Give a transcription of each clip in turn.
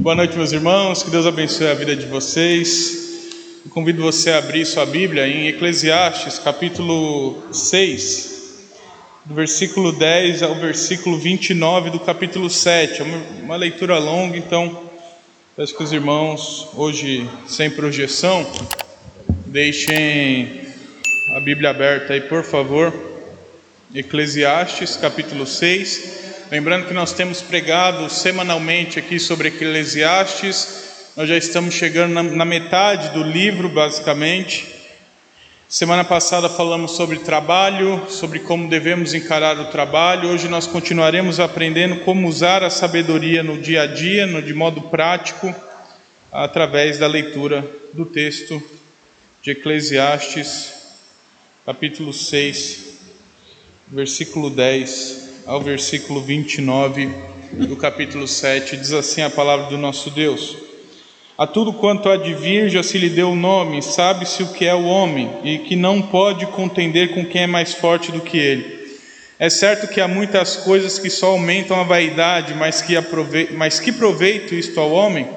Boa noite, meus irmãos, que Deus abençoe a vida de vocês. Eu convido você a abrir sua Bíblia em Eclesiastes, capítulo 6, do versículo 10 ao versículo 29 do capítulo 7. É uma leitura longa, então peço que os irmãos, hoje sem projeção, deixem a Bíblia aberta aí, por favor. Eclesiastes, capítulo 6. Lembrando que nós temos pregado semanalmente aqui sobre Eclesiastes. Nós já estamos chegando na metade do livro, basicamente. Semana passada falamos sobre trabalho, sobre como devemos encarar o trabalho. Hoje nós continuaremos aprendendo como usar a sabedoria no dia a dia, de modo prático, através da leitura do texto de Eclesiastes, capítulo 6, versículo 10 ao versículo 29 do capítulo 7, diz assim a palavra do nosso Deus: A tudo quanto há de vir já se lhe deu o nome, sabe-se o que é o homem, e que não pode contender com quem é mais forte do que ele. É certo que há muitas coisas que só aumentam a vaidade, mas que proveito isto ao homem?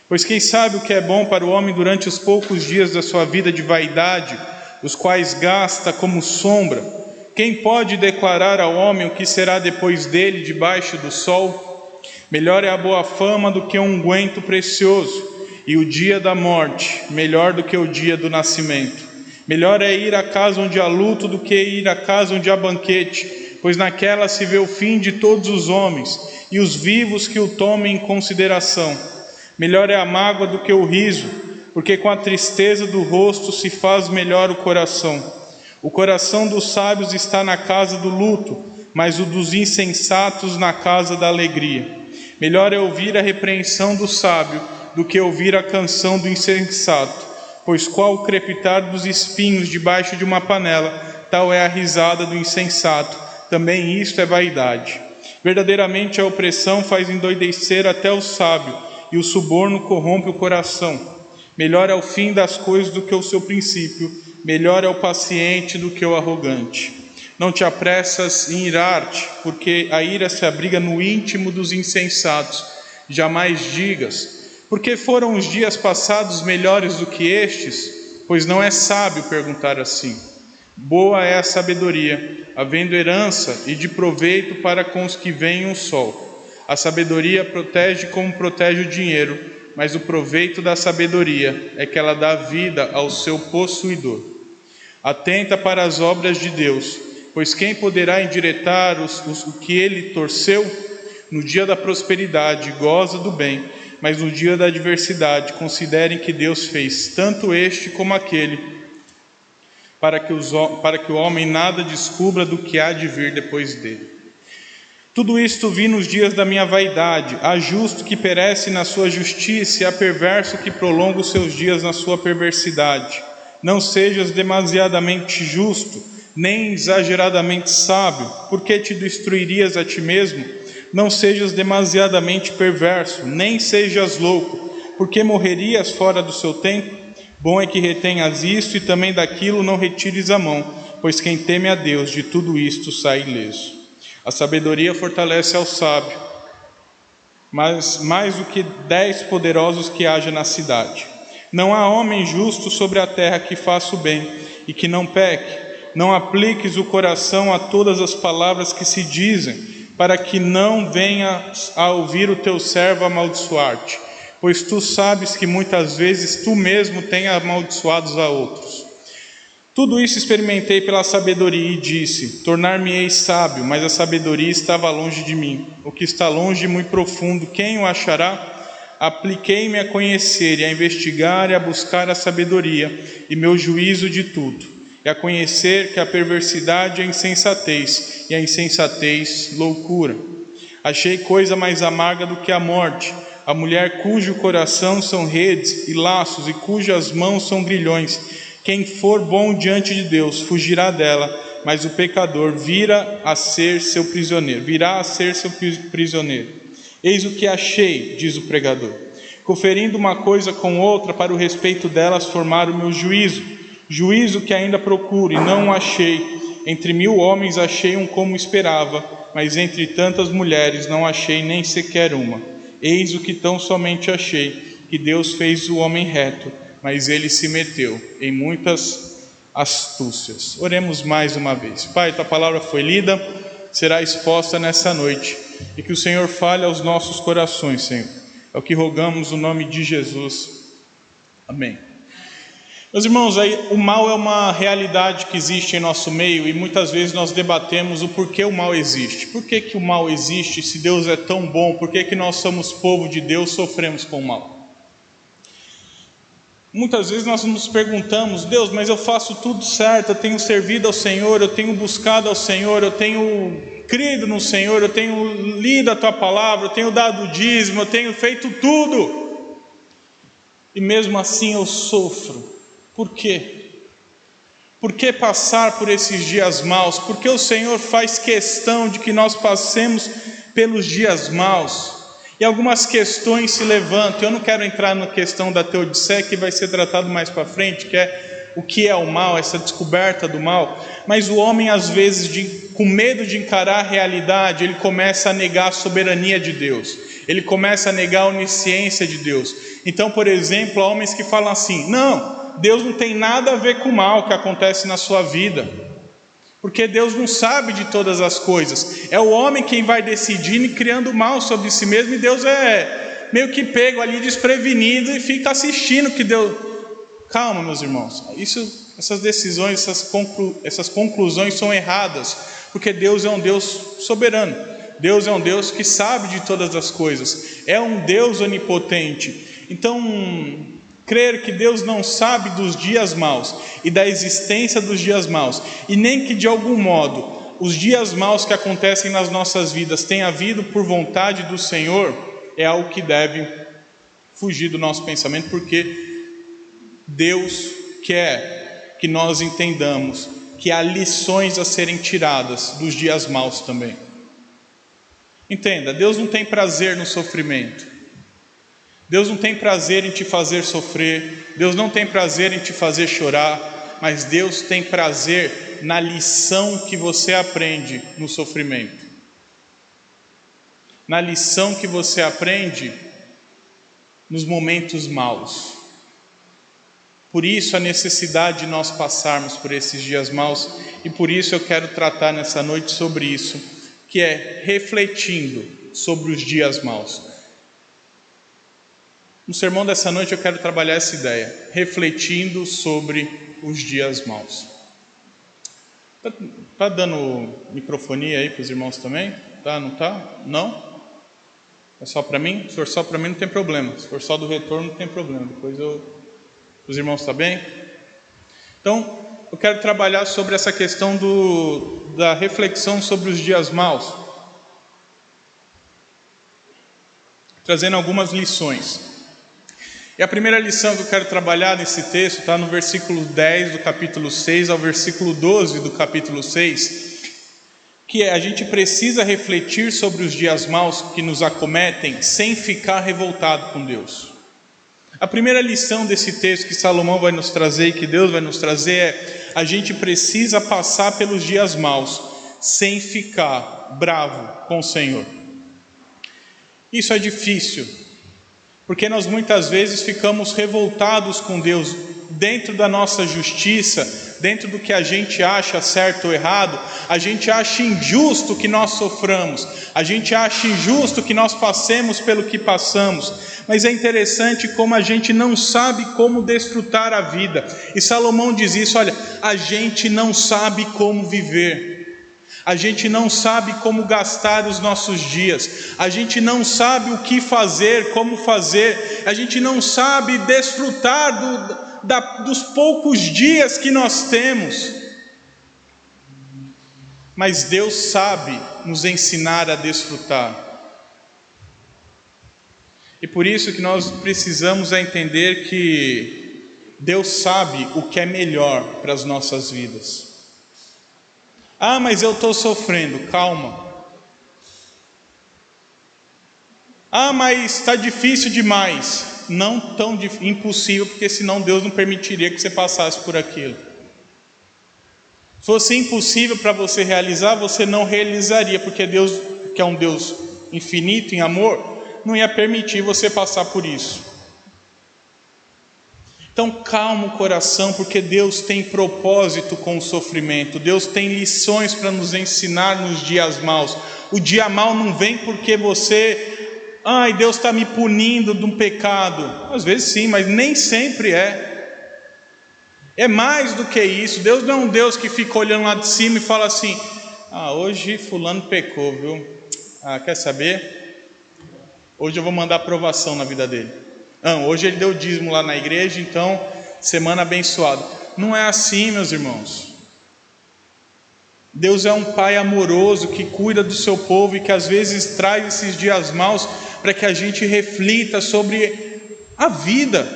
Pois quem sabe o que é bom para o homem durante os poucos dias da sua vida de vaidade, os quais gasta como sombra? Quem pode declarar ao homem o que será depois dele debaixo do sol? Melhor é a boa fama do que um unguento precioso, e o dia da morte melhor do que o dia do nascimento. Melhor é ir à casa onde há luto do que ir à casa onde há banquete, pois naquela se vê o fim de todos os homens, e os vivos que o tomem em consideração. Melhor é a mágoa do que o riso, porque com a tristeza do rosto se faz melhor o coração. O coração dos sábios está na casa do luto, mas o dos insensatos na casa da alegria. Melhor é ouvir a repreensão do sábio do que ouvir a canção do insensato, pois qual o crepitar dos espinhos debaixo de uma panela, tal é a risada do insensato. Também isto é vaidade. Verdadeiramente a opressão faz endoidecer até o sábio, e o suborno corrompe o coração. Melhor é o fim das coisas do que o seu princípio. Melhor é o paciente do que o arrogante. Não te apressas em irar-te, porque a ira se abriga no íntimo dos insensatos. Jamais digas: por que foram os dias passados melhores do que estes? Pois não é sábio perguntar assim. Boa é a sabedoria, havendo herança e de proveito para com os que veem o sol. A sabedoria protege como protege o dinheiro, mas o proveito da sabedoria é que ela dá vida ao seu possuidor. Atenta para as obras de Deus, pois quem poderá endireitar o que ele torceu? No dia da prosperidade goza do bem, mas no dia da adversidade considerem que Deus fez tanto este como aquele, para que o homem nada descubra do que há de vir depois dele. Tudo isto vi nos dias da minha vaidade. Há justo que perece na sua justiça, e há perverso que prolonga os seus dias na sua perversidade. Não sejas demasiadamente justo, nem exageradamente sábio, porque te destruirias a ti mesmo. Não sejas demasiadamente perverso, nem sejas louco, porque morrerias fora do seu tempo. Bom é que retenhas isto, e também daquilo não retires a mão, pois quem teme a Deus de tudo isto sai ileso. A sabedoria fortalece ao sábio, mas mais do que 10 poderosos que haja na cidade. Não há homem justo sobre a terra que faça o bem e que não peque. Não apliques o coração a todas as palavras que se dizem, para que não venha a ouvir o teu servo amaldiçoar-te, pois tu sabes que muitas vezes tu mesmo tens amaldiçoados a outros. Tudo isso experimentei pela sabedoria e disse: tornar-me-ei sábio, mas a sabedoria estava longe de mim. O que está longe e muito profundo, quem o achará? Apliquei-me a conhecer e a investigar e a buscar a sabedoria e meu juízo de tudo, e a conhecer que a perversidade é insensatez, e a insensatez loucura. Achei coisa mais amarga do que a morte, a mulher cujo coração são redes e laços, e cujas mãos são grilhões. Quem for bom diante de Deus fugirá dela, mas o pecador virá a ser seu prisioneiro. Eis o que achei, diz o pregador, conferindo uma coisa com outra para o respeito delas formar o meu juízo que ainda procuro e não o achei. Entre 1000 homens achei um como esperava, mas entre tantas mulheres não achei nem sequer uma. Eis o que tão somente achei, que Deus fez o homem reto, mas ele se meteu em muitas astúcias. Oremos mais uma vez. Pai, tua palavra foi lida, será exposta nessa noite, e que o Senhor fale aos nossos corações, Senhor. É o que rogamos no nome de Jesus. Amém. Meus irmãos, o mal é uma realidade que existe em nosso meio, e muitas vezes nós debatemos o porquê o mal existe. Por que que o mal existe se Deus é tão bom? Por que que nós somos povo de Deus, sofremos com o mal? Muitas vezes nós nos perguntamos: Deus, mas eu faço tudo certo, eu tenho servido ao Senhor, eu tenho buscado ao Senhor, eu tenho crido no Senhor, eu tenho lido a tua palavra, eu tenho dado o dízimo, eu tenho feito tudo, e mesmo assim eu sofro. Por quê? Por que passar por esses dias maus? Por que o Senhor faz questão de que nós passemos pelos dias maus? E algumas questões se levantam. Eu não quero entrar na questão da teodiceia, que vai ser tratado mais para frente, que é o que é o mal, essa descoberta do mal. Mas o homem, às vezes, com medo de encarar a realidade, ele começa a negar a soberania de Deus, ele começa a negar a onisciência de Deus. Então, por exemplo, há homens que falam assim: não, Deus não tem nada a ver com o mal que acontece na sua vida, porque Deus não sabe de todas as coisas. É o homem quem vai decidindo e criando mal sobre si mesmo, e Deus é meio que pego ali desprevenido e fica assistindo que Deus... Calma, meus irmãos, essas decisões, essas conclusões são erradas, porque Deus é um Deus soberano, Deus é um Deus que sabe de todas as coisas, é um Deus onipotente. Então, crer que Deus não sabe dos dias maus e da existência dos dias maus, e nem que de algum modo os dias maus que acontecem nas nossas vidas tenham havido por vontade do Senhor, é algo que deve fugir do nosso pensamento, porque Deus quer que nós entendamos que há lições a serem tiradas dos dias maus também. Entenda, Deus não tem prazer no sofrimento, Deus não tem prazer em te fazer sofrer, Deus não tem prazer em te fazer chorar, mas Deus tem prazer na lição que você aprende no sofrimento, na lição que você aprende nos momentos maus. Por isso a necessidade de nós passarmos por esses dias maus, e por isso eu quero tratar nessa noite sobre isso, que é refletindo sobre os dias maus. No sermão dessa noite eu quero trabalhar essa ideia, refletindo sobre os dias maus. Tá dando microfonia aí para os irmãos também? Tá, não tá? Não? É só para mim? Se for só para mim não tem problema, se for só do retorno não tem problema, depois os irmãos estão bem? Então, eu quero trabalhar sobre essa questão da reflexão sobre os dias maus, trazendo algumas lições. E a primeira lição que eu quero trabalhar nesse texto está no versículo 10 do capítulo 6 ao versículo 12 do capítulo 6, que é: a gente precisa refletir sobre os dias maus que nos acometem sem ficar revoltado com Deus. A primeira lição desse texto que Salomão vai nos trazer e que Deus vai nos trazer é: a gente precisa passar pelos dias maus sem ficar bravo com o Senhor. Isso é difícil, porque nós muitas vezes ficamos revoltados com Deus dentro da nossa justiça, dentro do que a gente acha certo ou errado. A gente acha injusto que nós soframos, a gente acha injusto que nós passemos pelo que passamos, mas é interessante como a gente não sabe como desfrutar a vida, e Salomão diz isso: olha, a gente não sabe como viver, a gente não sabe como gastar os nossos dias, a gente não sabe o que fazer, como fazer, a gente não sabe desfrutar dos poucos dias que nós temos, mas Deus sabe nos ensinar a desfrutar. E por isso que nós precisamos entender que Deus sabe o que é melhor para as nossas vidas. Ah, mas eu estou sofrendo. Calma. Ah, mas está difícil demais. Não tão impossível, porque senão Deus não permitiria que você passasse por aquilo. Se fosse impossível para você realizar, você não realizaria, porque Deus, que é um Deus infinito em amor, não ia permitir você passar por isso. Então calma o coração, porque Deus tem propósito com o sofrimento. Deus tem lições para nos ensinar nos dias maus. O dia mau não vem porque Deus está me punindo de um pecado. Às vezes sim, mas nem sempre é. É mais do que isso. Deus não é um Deus que fica olhando lá de cima e fala assim: hoje fulano pecou, viu? Quer saber? Hoje eu vou mandar aprovação na vida dele. Hoje ele deu dízimo lá na igreja, então semana abençoada. Não é assim, meus irmãos. Deus é um Pai amoroso que cuida do seu povo e que às vezes traz esses dias maus para que a gente reflita sobre a vida,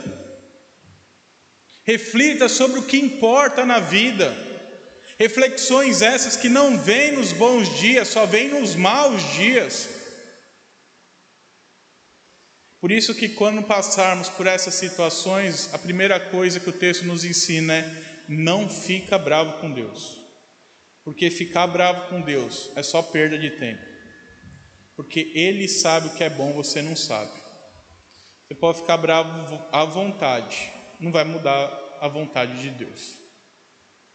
reflita sobre o que importa na vida. Reflexões essas que não vêm nos bons dias, só vêm nos maus dias. Por isso que quando passarmos por essas situações, a primeira coisa que o texto nos ensina é: não fica bravo com Deus. Porque ficar bravo com Deus é só perda de tempo. Porque Ele sabe o que é bom, você não sabe. Você pode ficar bravo à vontade, não vai mudar a vontade de Deus.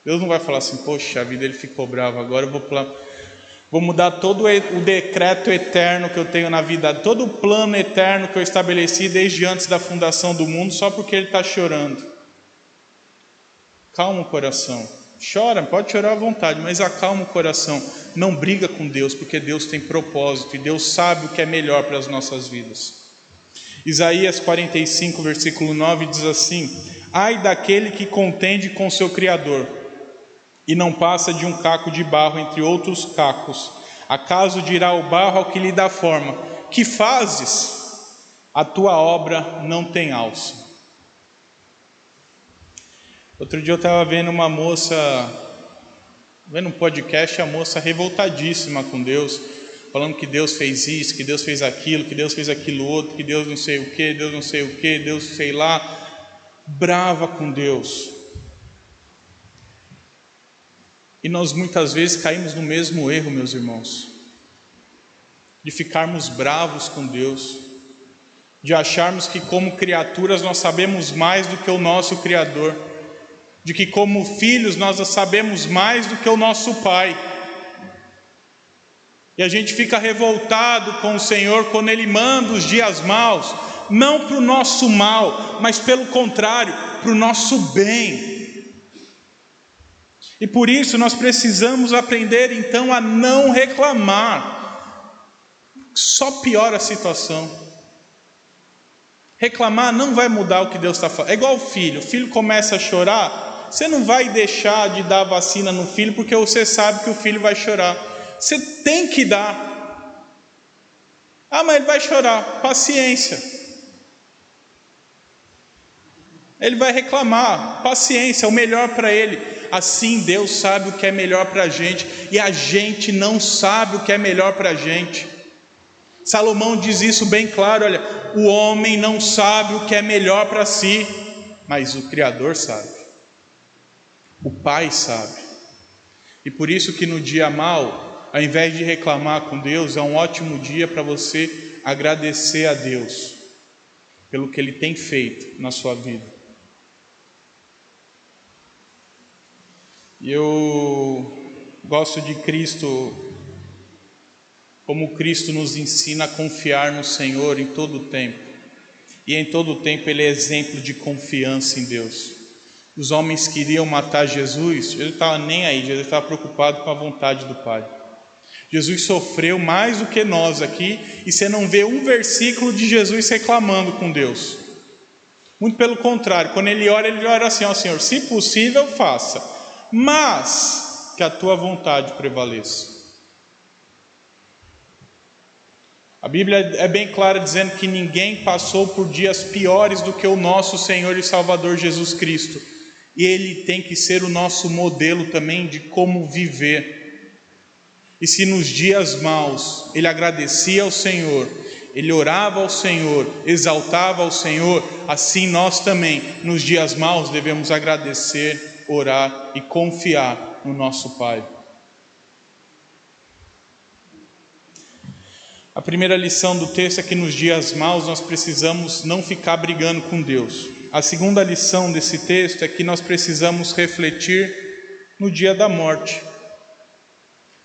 Deus não vai falar assim: poxa, a vida, ele ficou bravo, agora eu vou mudar todo o decreto eterno que eu tenho na vida, todo o plano eterno que eu estabeleci desde antes da fundação do mundo, só porque ele está chorando. Calma o coração. Chora, pode chorar à vontade, mas acalma o coração. Não briga com Deus, porque Deus tem propósito e Deus sabe o que é melhor para as nossas vidas. Isaías 45, versículo 9 diz assim: ai daquele que contende com seu Criador e não passa de um caco de barro entre outros cacos. Acaso dirá o barro ao que lhe dá forma: que fazes? A tua obra não tem alça. Outro dia eu estava vendo uma moça, vendo um podcast, a moça revoltadíssima com Deus, falando que Deus fez isso, que Deus fez aquilo, que Deus fez aquilo outro, que Deus não sei o que, Deus não sei o que, Deus sei lá, brava com Deus. E nós muitas vezes caímos no mesmo erro, meus irmãos, de ficarmos bravos com Deus, de acharmos que como criaturas nós sabemos mais do que o nosso Criador, de que como filhos nós sabemos mais do que o nosso Pai. E a gente fica revoltado com o Senhor quando Ele manda os dias maus, não para o nosso mal, mas pelo contrário, para o nosso bem. E por isso nós precisamos aprender então a não reclamar. Só piora a situação. Reclamar não vai mudar o que Deus está falando. É igual o filho começa a chorar, você não vai deixar de dar vacina no filho porque você sabe que o filho vai chorar. Você tem que dar. Mas ele vai chorar, paciência. Ele vai reclamar, paciência, o melhor para ele. Assim Deus sabe o que é melhor para a gente, e a gente não sabe o que é melhor para a gente. Salomão diz isso bem claro: olha, o homem não sabe o que é melhor para si, mas o Criador sabe, o Pai sabe. E por isso que no dia mau, ao invés de reclamar com Deus, é um ótimo dia para você agradecer a Deus pelo que Ele tem feito na sua vida. E eu gosto de Cristo, como Cristo nos ensina a confiar no Senhor em todo o tempo. E em todo o tempo Ele é exemplo de confiança em Deus. Os homens queriam matar Jesus, Ele estava nem aí, Jesus estava preocupado com a vontade do Pai. Jesus sofreu mais do que nós aqui, e você não vê um versículo de Jesus reclamando com Deus. Muito pelo contrário, quando Ele ora assim: ó Senhor, se possível faça, mas que a tua vontade prevaleça. A Bíblia é bem clara dizendo que ninguém passou por dias piores do que o nosso Senhor e Salvador Jesus Cristo. E Ele tem que ser o nosso modelo também de como viver. E se nos dias maus Ele agradecia ao Senhor, Ele orava ao Senhor, exaltava ao Senhor, assim nós também nos dias maus devemos agradecer, orar e confiar no nosso Pai. A primeira lição do texto é que nos dias maus nós precisamos não ficar brigando com Deus. A segunda lição desse texto é que nós precisamos refletir no dia da morte.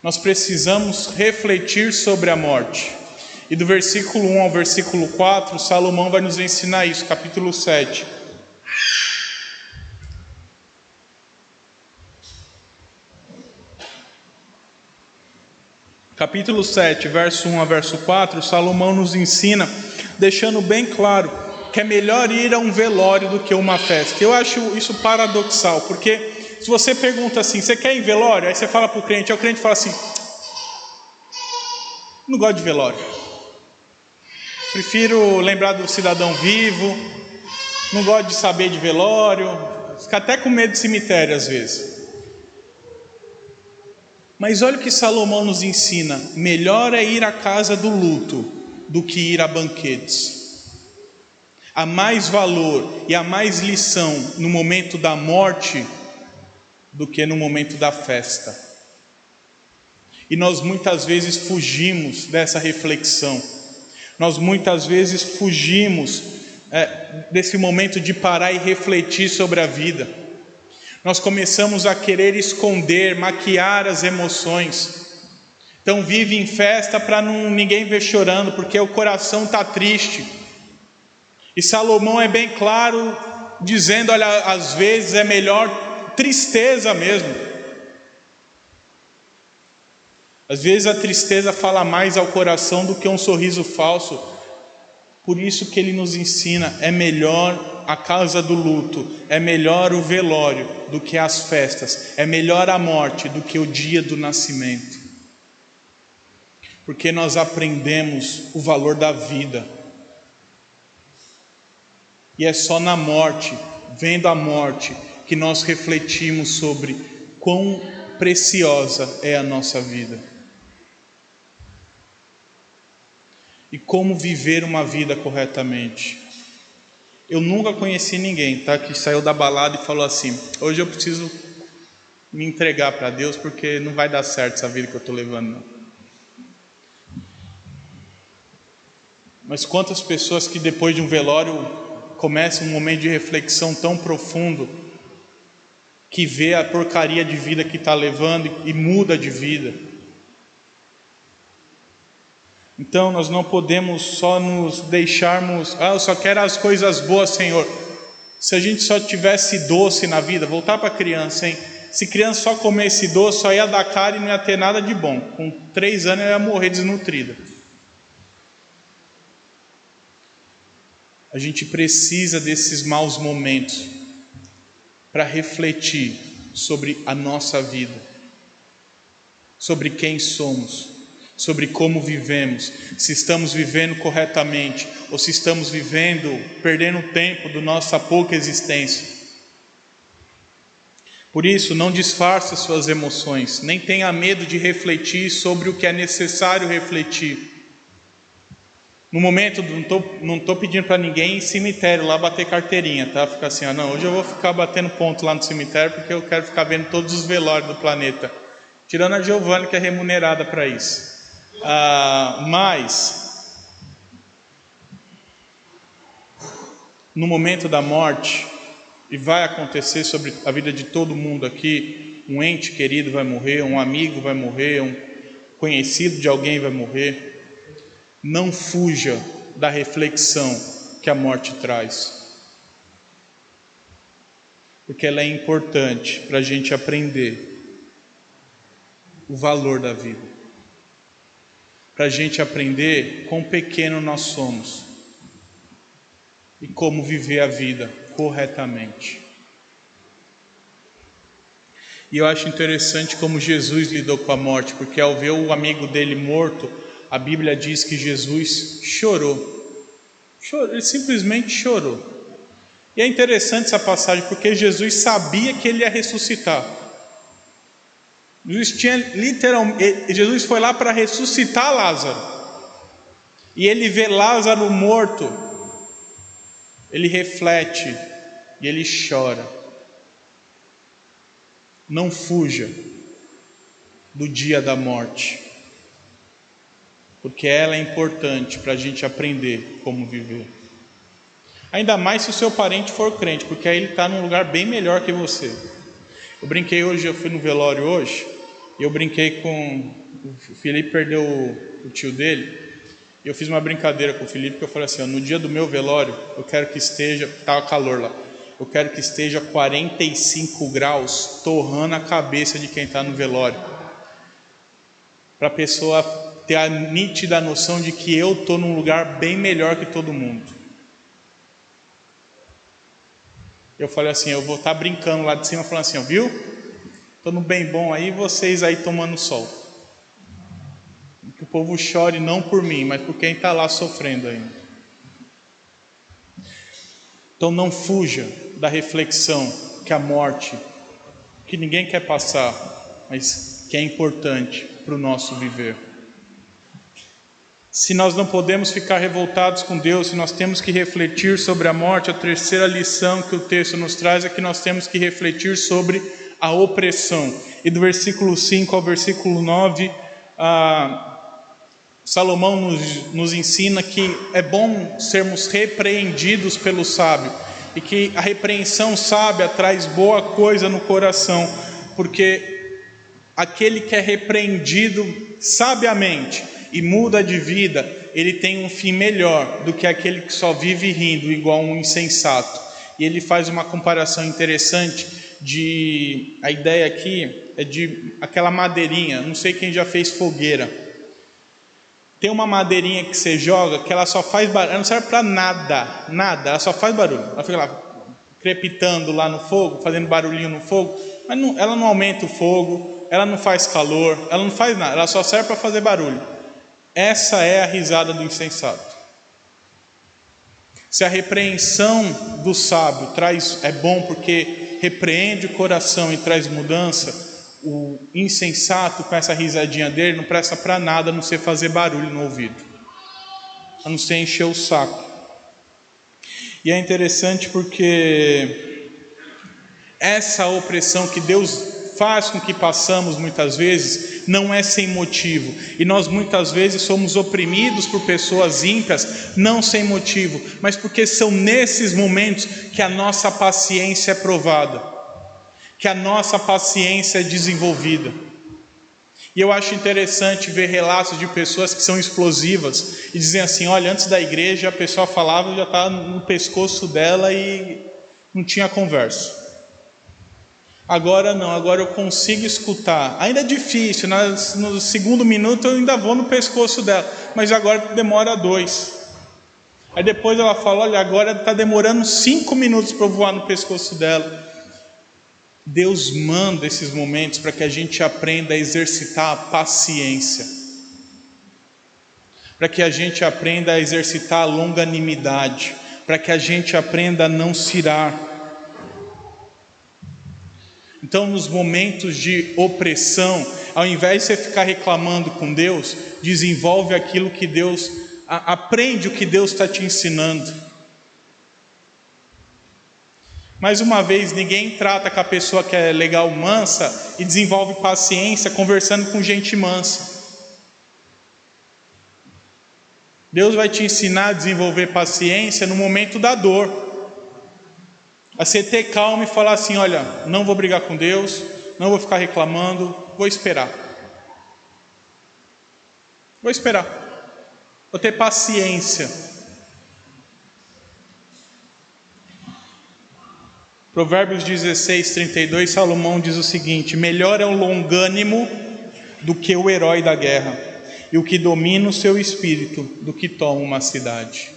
Nós precisamos refletir sobre a morte. E do versículo 1 ao versículo 4, Salomão vai nos ensinar isso, capítulo 7. Capítulo 7, verso 1 a verso 4, Salomão nos ensina, deixando bem claro que é melhor ir a um velório do que uma festa. Eu acho isso paradoxal, porque se você pergunta assim, você quer ir em velório? Aí você fala para o crente, aí o crente fala assim, não gosto de velório, prefiro lembrar do cidadão vivo, não gosto de saber de velório, fica até com medo de cemitério às vezes. Mas olha o que Salomão nos ensina, melhor é ir à casa do luto do que ir a banquetes. Há mais valor e há mais lição no momento da morte do que no momento da festa. E nós muitas vezes fugimos dessa reflexão. Nós muitas vezes fugimos desse momento de parar e refletir sobre a vida. Nós começamos a querer esconder, maquiar as emoções. Então vive em festa para ninguém ver chorando, porque o coração está triste. E Salomão é bem claro, dizendo, olha, às vezes é melhor tristeza mesmo. Às vezes a tristeza fala mais ao coração do que um sorriso falso. Por isso que ele nos ensina, é melhor a casa do luto, é melhor o velório do que as festas, é melhor a morte do que o dia do nascimento. Porque nós aprendemos o valor da vida. E é só na morte, vendo a morte, que nós refletimos sobre quão preciosa é a nossa vida. E como viver uma vida corretamente. Eu nunca conheci ninguém, tá, que saiu da balada e falou assim, hoje eu preciso me entregar para Deus porque não vai dar certo essa vida que eu estou levando não. Mas quantas pessoas que depois de um velório começam um momento de reflexão tão profundo, que vê a porcaria de vida que está levando e muda de vida. Então nós não podemos só nos deixarmos, eu só quero as coisas boas, Senhor. Se a gente só tivesse doce na vida, voltar para criança, hein? Se criança só comesse doce, só ia dar cara e não ia ter nada de bom. Com 3 anos ela ia morrer desnutrida. A gente precisa desses maus momentos para refletir sobre a nossa vida, sobre quem somos, sobre como vivemos, se estamos vivendo corretamente ou se estamos perdendo tempo da nossa pouca existência. Por isso, não disfarce suas emoções, nem tenha medo de refletir sobre o que é necessário refletir. No momento, não estou pedindo para ninguém ir em cemitério lá bater carteirinha, tá? Ficar assim, não, hoje eu vou ficar batendo ponto lá no cemitério porque eu quero ficar vendo todos os velórios do planeta. Tirando a Giovana, que é remunerada para isso. Mas no momento da morte, e vai acontecer sobre a vida de todo mundo aqui, um ente querido vai morrer, um amigo vai morrer, um conhecido de alguém vai morrer. Não fuja da reflexão que a morte traz, porque ela é importante para a gente aprender o valor da vida, para a gente aprender quão pequeno nós somos e como viver a vida corretamente. E eu acho interessante como Jesus lidou com a morte, porque ao ver o amigo dele morto, a Bíblia diz que Jesus chorou, ele simplesmente chorou. E é interessante essa passagem, porque Jesus sabia que ele ia ressuscitar. Jesus foi lá para ressuscitar Lázaro. E ele vê Lázaro morto, ele reflete e ele chora. Não fuja do dia da morte. porque ela é importante para a gente aprender como viver. Ainda mais se o seu parente for crente, porque aí ele está num lugar bem melhor que você. Eu brinquei hoje, eu fui no velório hoje, e eu brinquei com... O Felipe perdeu o tio dele, e eu fiz uma brincadeira com o Felipe, que eu falei assim, no dia do meu velório, eu quero que esteja... Estava calor lá. Eu quero que esteja 45 graus, torrando a cabeça de quem está no velório. Para a pessoa ter a nítida noção de que eu estou num lugar bem melhor que todo mundo. Eu falei assim, eu vou estar brincando lá de cima, falando assim, viu? Estou no bem bom aí, vocês aí tomando sol. Que o povo chore não por mim, mas por quem está lá sofrendo ainda. Então não fuja da reflexão que a morte, que ninguém quer passar, mas que é importante para o nosso viver. Se nós não podemos ficar revoltados com Deus, se nós temos que refletir sobre a morte, a terceira lição que o texto nos traz é que nós temos que refletir sobre a opressão. E do versículo 5 ao versículo 9, Salomão nos ensina que é bom sermos repreendidos pelo sábio, e que a repreensão sábia traz boa coisa no coração, porque aquele que é repreendido sabiamente e muda de vida, ele tem um fim melhor do que aquele que só vive rindo igual um insensato. E ele faz uma comparação interessante a ideia aqui é de aquela madeirinha, não sei quem já fez fogueira. Tem uma madeirinha que você joga que ela só faz barulho, ela não serve para nada, ela só faz barulho. Ela fica lá crepitando lá no fogo, fazendo barulhinho no fogo, mas ela não aumenta o fogo, ela não faz calor, ela não faz nada, ela só serve para fazer barulho. Essa é a risada do insensato. Se a repreensão do sábio é bom porque repreende o coração e traz mudança, o insensato com essa risadinha dele não presta para nada a não ser fazer barulho no ouvido, a não ser encher o saco. E é interessante porque essa opressão que Deus faz com que passamos muitas vezes não é sem motivo, e nós muitas vezes somos oprimidos por pessoas ímpias não sem motivo, mas porque são nesses momentos que a nossa paciência é provada, que a nossa paciência é desenvolvida. E eu acho interessante ver relatos de pessoas que são explosivas e dizem assim, olha, antes da igreja a pessoa falava, já estava no pescoço dela e não tinha conversa. Agora não, agora eu consigo escutar. Ainda é difícil, no segundo minuto eu ainda vou no pescoço dela, mas agora demora 2. Aí depois ela fala, olha, agora está demorando 5 minutos para eu voar no pescoço dela. Deus manda esses momentos para que a gente aprenda a exercitar a paciência, para que a gente aprenda a exercitar a longanimidade, para que a gente aprenda a não se irar. Então, nos momentos de opressão, ao invés de você ficar reclamando com Deus, desenvolve aquilo que Deus, aprende o que Deus está te ensinando. Mais uma vez, ninguém trata com a pessoa que é legal mansa e desenvolve paciência conversando com gente mansa. Deus vai te ensinar a desenvolver paciência no momento da dor. A você ter calma e falar assim, olha, não vou brigar com Deus, não vou ficar reclamando, vou esperar. Vou ter paciência. Provérbios 16:32, Salomão diz o seguinte, melhor é o longânimo do que o herói da guerra, e o que domina o seu espírito do que toma uma cidade.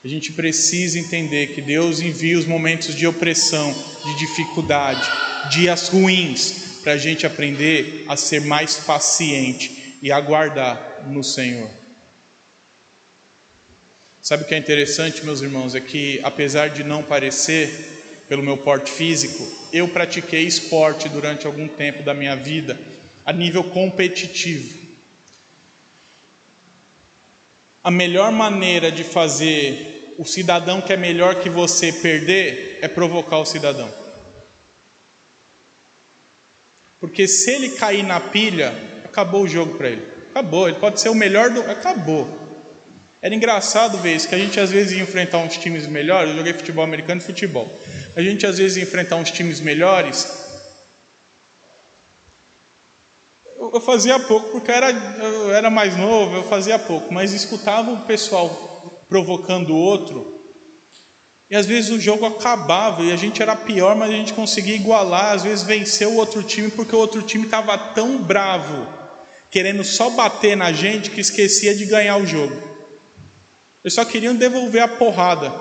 A gente precisa entender que Deus envia os momentos de opressão, de dificuldade, dias ruins, para a gente aprender a ser mais paciente e aguardar no Senhor. Sabe o que é interessante, meus irmãos? É que apesar de não parecer, pelo meu porte físico, eu pratiquei esporte durante algum tempo da minha vida, a nível competitivo. A melhor maneira de fazer o cidadão que é melhor que você perder é provocar o cidadão. Porque se ele cair na pilha, acabou o jogo para ele. Acabou, ele pode ser o melhor do... Acabou. Era engraçado ver isso, que a gente às vezes ia enfrentar uns times melhores. Eu joguei futebol americano e futebol. A gente às vezes ia enfrentar uns times melhores. Eu fazia pouco, porque eu era mais novo, eu fazia pouco. Mas escutava o pessoal provocando o outro. E às vezes o jogo acabava e a gente era pior, mas a gente conseguia igualar. Às vezes vencer o outro time, porque o outro time estava tão bravo, querendo só bater na gente, que esquecia de ganhar o jogo. Eles só queriam devolver a porrada.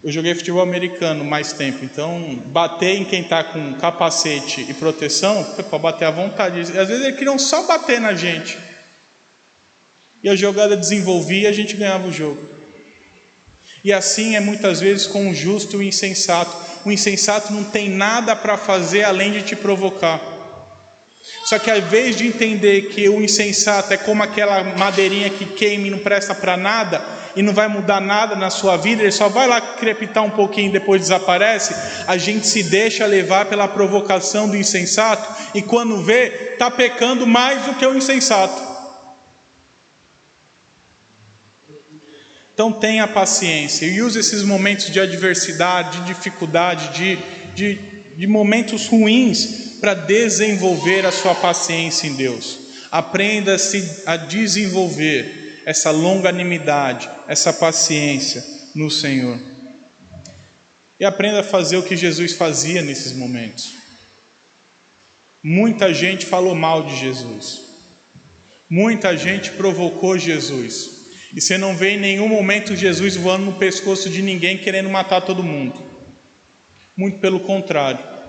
Eu joguei futebol americano mais tempo, então bater em quem está com capacete e proteção, para bater à vontade. Às vezes eles queriam só bater na gente. E a jogada desenvolvia e a gente ganhava o jogo. E assim é muitas vezes com o justo e o insensato. O insensato não tem nada para fazer além de te provocar. Só que ao invés de entender que o insensato é como aquela madeirinha que queima e não presta para nada, e não vai mudar nada na sua vida, ele só vai lá crepitar um pouquinho e depois desaparece, a gente se deixa levar pela provocação do insensato, e quando vê, está pecando mais do que o insensato. Então tenha paciência e use esses momentos de adversidade, de dificuldade, de momentos ruins para desenvolver a sua paciência em Deus. Aprenda-se a desenvolver essa longanimidade, essa paciência no Senhor. E aprenda a fazer o que Jesus fazia nesses momentos. Muita gente falou mal de Jesus. Muita gente provocou Jesus. E você não vê em nenhum momento Jesus voando no pescoço de ninguém querendo matar todo mundo. Muito pelo contrário.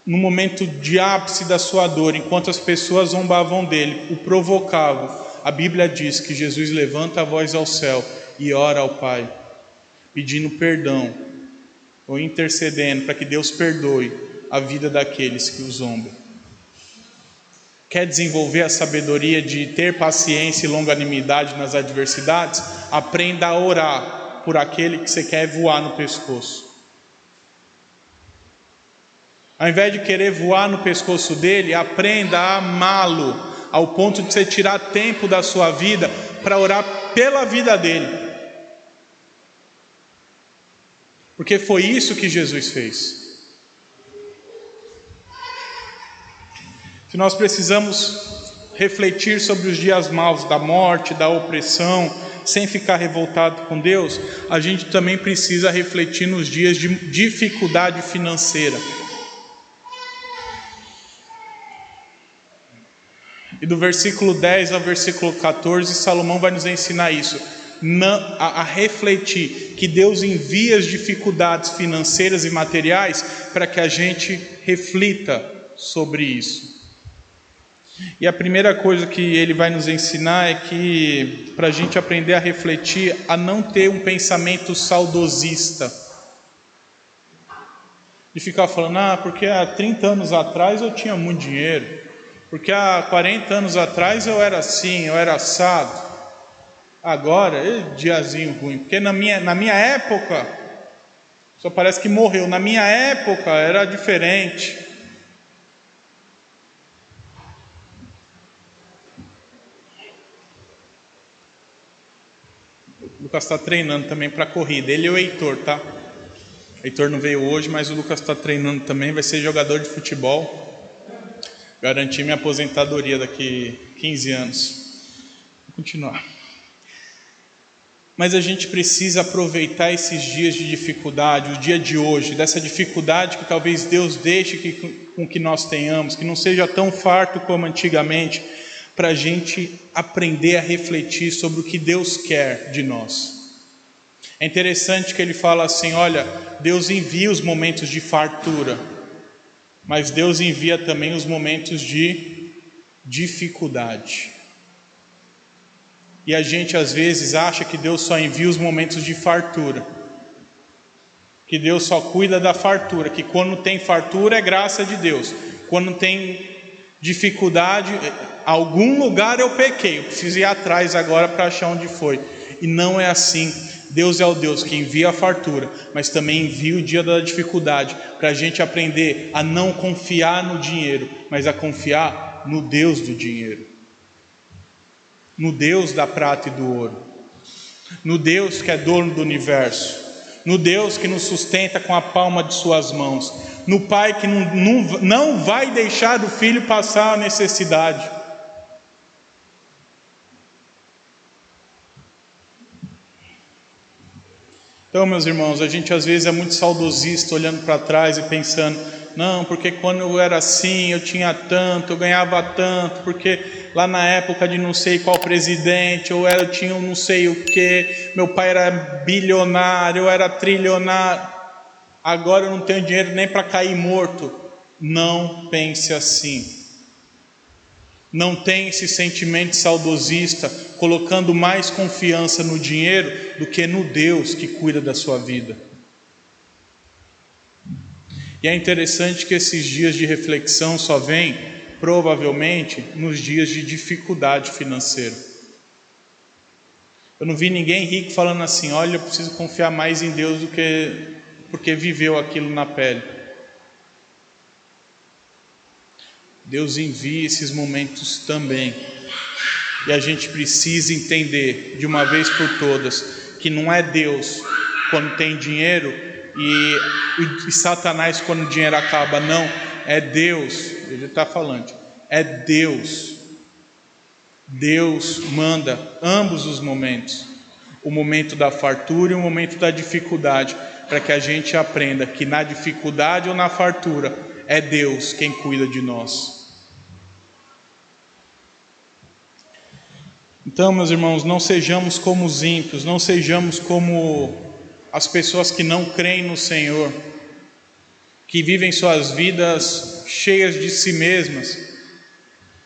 No momento de ápice da sua dor, enquanto as pessoas zombavam dele, o provocavam, a Bíblia diz que Jesus levanta a voz ao céu e ora ao Pai, pedindo perdão, ou intercedendo para que Deus perdoe a vida daqueles que o zombam. Quer desenvolver a sabedoria de ter paciência e longanimidade nas adversidades? Aprenda a orar por aquele que você quer voar no pescoço. Ao invés de querer voar no pescoço dele, aprenda a amá-lo, ao ponto de você tirar tempo da sua vida para orar pela vida dele. Porque foi isso que Jesus fez. Se nós precisamos refletir sobre os dias maus da morte, da opressão, sem ficar revoltado com Deus, a gente também precisa refletir nos dias de dificuldade financeira. E do versículo 10 ao versículo 14, Salomão vai nos ensinar isso, a refletir que Deus envia as dificuldades financeiras e materiais para que a gente reflita sobre isso. E a primeira coisa que ele vai nos ensinar é que, para a gente aprender a refletir, a não ter um pensamento saudosista. De ficar falando, porque há 30 anos atrás eu tinha muito dinheiro. Porque há 40 anos atrás eu era assim, eu era assado. Agora, diazinho ruim. Porque na minha época, só parece que morreu. Na minha época era diferente. O Lucas está treinando também para a corrida. Ele e o Heitor, tá? O Heitor não veio hoje, mas o Lucas está treinando também. Vai ser jogador de futebol. Garantir minha aposentadoria daqui 15 anos. Vou continuar. Mas a gente precisa aproveitar esses dias de dificuldade, o dia de hoje, dessa dificuldade que talvez Deus deixe com que nós tenhamos, que não seja tão farto como antigamente, para a gente aprender a refletir sobre o que Deus quer de nós. É interessante que ele fala assim, olha, Deus envia os momentos de fartura, mas Deus envia também os momentos de dificuldade. E a gente às vezes acha que Deus só envia os momentos de fartura, que Deus só cuida da fartura, que quando tem fartura é graça de Deus, quando tem dificuldade, algum lugar eu pequei, eu preciso ir atrás agora para achar onde foi. E não é assim. Deus é o Deus que envia a fartura, mas também envia o dia da dificuldade, para a gente aprender a não confiar no dinheiro, mas a confiar no Deus do dinheiro. no Deus da prata e do ouro, no Deus que é dono do universo, no Deus que nos sustenta com a palma de suas mãos, no Pai que não vai deixar o filho passar a necessidade. Então, meus irmãos, a gente às vezes é muito saudosista, olhando para trás e pensando: não, porque quando eu era assim, eu tinha tanto, eu ganhava tanto, porque lá na época de não sei qual presidente, eu tinha um não sei o que, meu pai era bilionário, eu era trilionário, agora eu não tenho dinheiro nem para cair morto. Não pense assim. Não tem esse sentimento saudosista, colocando mais confiança no dinheiro do que no Deus que cuida da sua vida. E é interessante que esses dias de reflexão só vêm, provavelmente, nos dias de dificuldade financeira. Eu não vi ninguém rico falando assim: olha, eu preciso confiar mais em Deus do que porque viveu aquilo na pele. Deus envia esses momentos também. E a gente precisa entender, de uma vez por todas, que não é Deus quando tem dinheiro e Satanás quando o dinheiro acaba. Não, é Deus. Ele está falando, é Deus. Deus manda ambos os momentos, o momento da fartura e o momento da dificuldade, para que a gente aprenda que na dificuldade ou na fartura é Deus quem cuida de nós. Então, meus irmãos, não sejamos como os ímpios, não sejamos como as pessoas que não creem no Senhor, que vivem suas vidas cheias de si mesmas,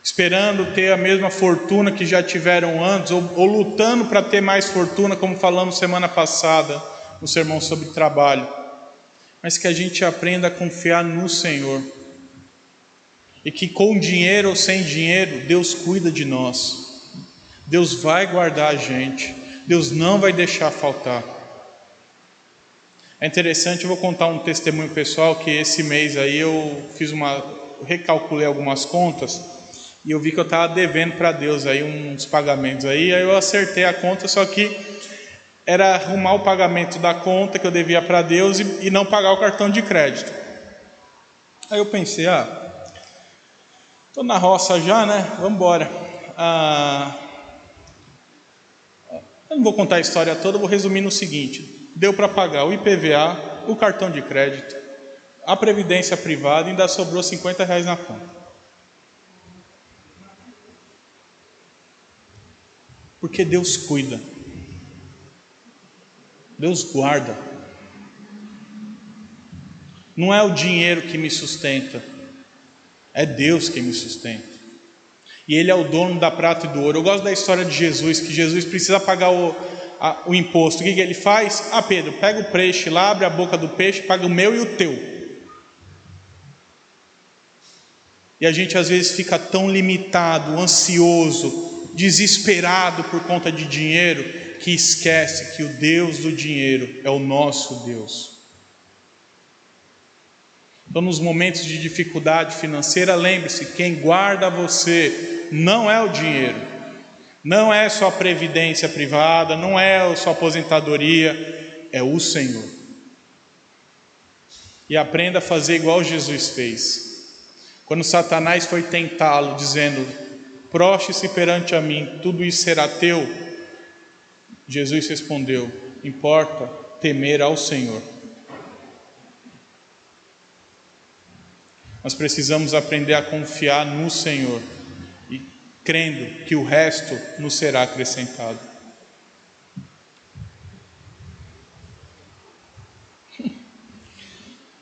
esperando ter a mesma fortuna que já tiveram antes, ou lutando para ter mais fortuna, como falamos semana passada no sermão sobre trabalho. Mas que a gente aprenda a confiar no Senhor, e que com dinheiro ou sem dinheiro, Deus cuida de nós. Deus vai guardar a gente, Deus não vai deixar faltar. É interessante, eu vou contar um testemunho pessoal, que esse mês aí eu recalculei algumas contas, e eu vi que eu estava devendo para Deus aí uns pagamentos aí eu acertei a conta, só que era arrumar o pagamento da conta que eu devia para Deus e não pagar o cartão de crédito. Aí eu pensei, estou na roça já, né? Vamos embora. Eu não vou contar a história toda, eu vou resumir no seguinte: deu para pagar o IPVA, o cartão de crédito, a previdência privada, e ainda sobrou R$50 na conta. Porque Deus cuida, Deus guarda. Não é o dinheiro que me sustenta, é Deus que me sustenta. E Ele é o dono da prata e do ouro. Eu gosto da história de Jesus, que Jesus precisa pagar o imposto. O que ele faz? Pedro, pega o peixe lá, abre a boca do peixe, paga o meu e o teu. E a gente às vezes fica tão limitado, ansioso, desesperado por conta de dinheiro, que esquece que o Deus do dinheiro é o nosso Deus. Então, nos momentos de dificuldade financeira, lembre-se: quem guarda você não é o dinheiro, não é sua previdência privada, não é a sua aposentadoria, é o Senhor. E aprenda a fazer igual Jesus fez. Quando Satanás foi tentá-lo, dizendo: proste-se perante a mim, tudo isso será teu, Jesus respondeu: importa temer ao Senhor. Nós precisamos aprender a confiar no Senhor, e crendo que o resto nos será acrescentado.